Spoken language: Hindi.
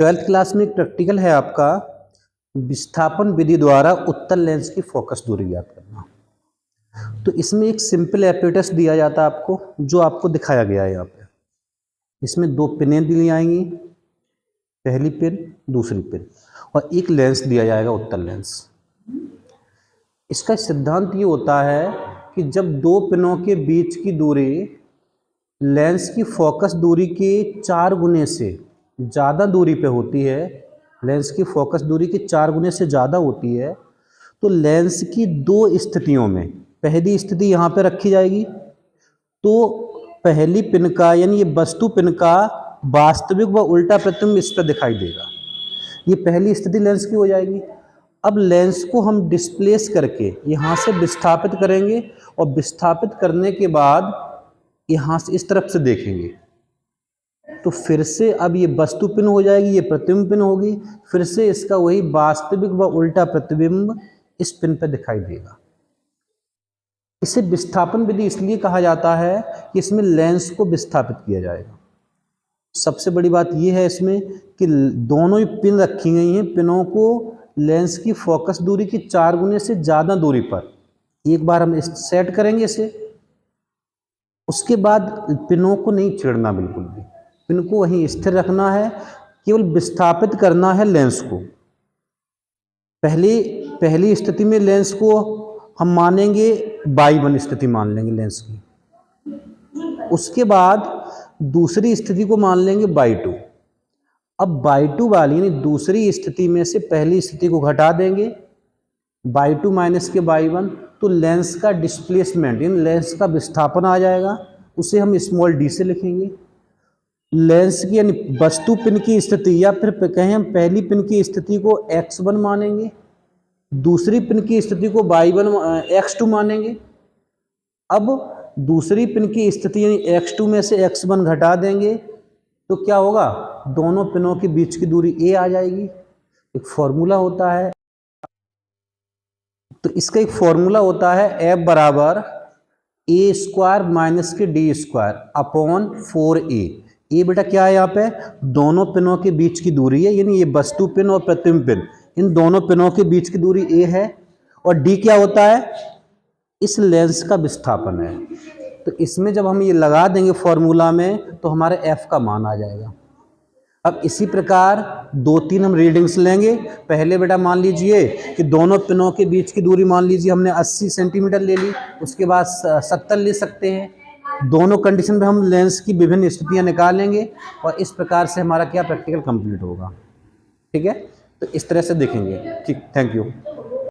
ट्वेल्थ क्लास में एक प्रैक्टिकल है आपका, विस्थापन विधि द्वारा उत्तल लेंस की फोकस दूरी ज्ञात करना। तो इसमें एक सिंपल एपेरेटस दिया जाता है आपको, जो आपको दिखाया गया है यहाँ पे। इसमें दो पिनें दी जाएंगी, पहली पिन दूसरी पिन, और एक लेंस दिया जाएगा उत्तल लेंस। इसका सिद्धांत ये होता है कि जब दो पिनों के बीच की दूरी लेंस की फोकस दूरी के 4 गुने से ज़्यादा दूरी पे होती है, लेंस की फोकस दूरी के 4 गुने से ज़्यादा होती है, तो लेंस की दो स्थितियों में पहली स्थिति यहाँ पे रखी जाएगी, तो पहली पिन का यानी ये वस्तु पिन का वास्तविक व उल्टा प्रतिबिंब इस पर दिखाई देगा। ये पहली स्थिति लेंस की हो जाएगी। अब लेंस को हम डिस्प्लेस करके यहाँ से विस्थापित करेंगे, और विस्थापित करने के बाद यहाँ से इस तरफ से देखेंगे, तो फिर से अब ये वस्तु पिन हो जाएगी, ये प्रतिबिंब पिन होगी, फिर से इसका वही वास्तविक व उल्टा प्रतिबिंब इस पिन पर दिखाई देगा। इसे विस्थापन विधि इसलिए कहा जाता है कि इसमें लेंस को विस्थापित किया जाएगा। सबसे बड़ी बात यह है इसमें कि दोनों ही पिन रखी गई हैं, पिनों को लेंस की फोकस दूरी की 4 गुने से ज़्यादा दूरी पर एक बार हम सेट करेंगे इसे। उसके बाद पिनों को नहीं छेड़ना, बिल्कुल भी पिन को वहीं स्थिर रखना है, केवल विस्थापित करना है लेंस को। पहली स्थिति में लेंस को हम मानेंगे y1 स्थिति मान लेंगे लेंस की। उसके बाद दूसरी स्थिति को मान लेंगे y2। अब y2 वाली यानी दूसरी स्थिति में से पहली स्थिति को घटा देंगे, y2 माइनस के y1, तो लेंस का डिस्प्लेसमेंट यानी लेंस का विस्थापन आ जाएगा। उसे हम स्मॉल d से लिखेंगे। लेंस की यानी वस्तु पिन की स्थिति, या फिर कहें हम पहली पिन की स्थिति को x1 मानेंगे, दूसरी पिन की स्थिति को x2 मानेंगे। अब दूसरी पिन की स्थिति यानी x2 में से x1 घटा देंगे, तो क्या होगा, दोनों पिनों के बीच की दूरी a आ जाएगी। एक फॉर्मूला होता है, तो इसका एक फॉर्मूला होता है F बराबर a स्क्वायर माइनस के d स्क्वायर अपॉन 4a। ये बेटा क्या है, यहाँ पे दोनों पिनों के बीच की दूरी है, यानी ये वस्तु पिन और प्रतिबिंब पिन, इन दोनों पिनों के बीच की दूरी a है, और d क्या होता है, इस लेंस का विस्थापन है। तो इसमें जब हम ये लगा देंगे फॉर्मूला में, तो हमारे f का मान आ जाएगा। अब इसी प्रकार 2-3 हम रीडिंग्स लेंगे। पहले बेटा मान लीजिए कि दोनों पिनों के बीच की दूरी मान लीजिए हमने 80 सेंटीमीटर ले ली, उसके बाद 70 ले सकते हैं। दोनों कंडीशन में हम लेंस की विभिन्न स्थितियां निकालेंगे, और इस प्रकार से हमारा क्या प्रैक्टिकल कंप्लीट होगा। ठीक है, तो इस तरह से देखेंगे। ठीक, थैंक यू।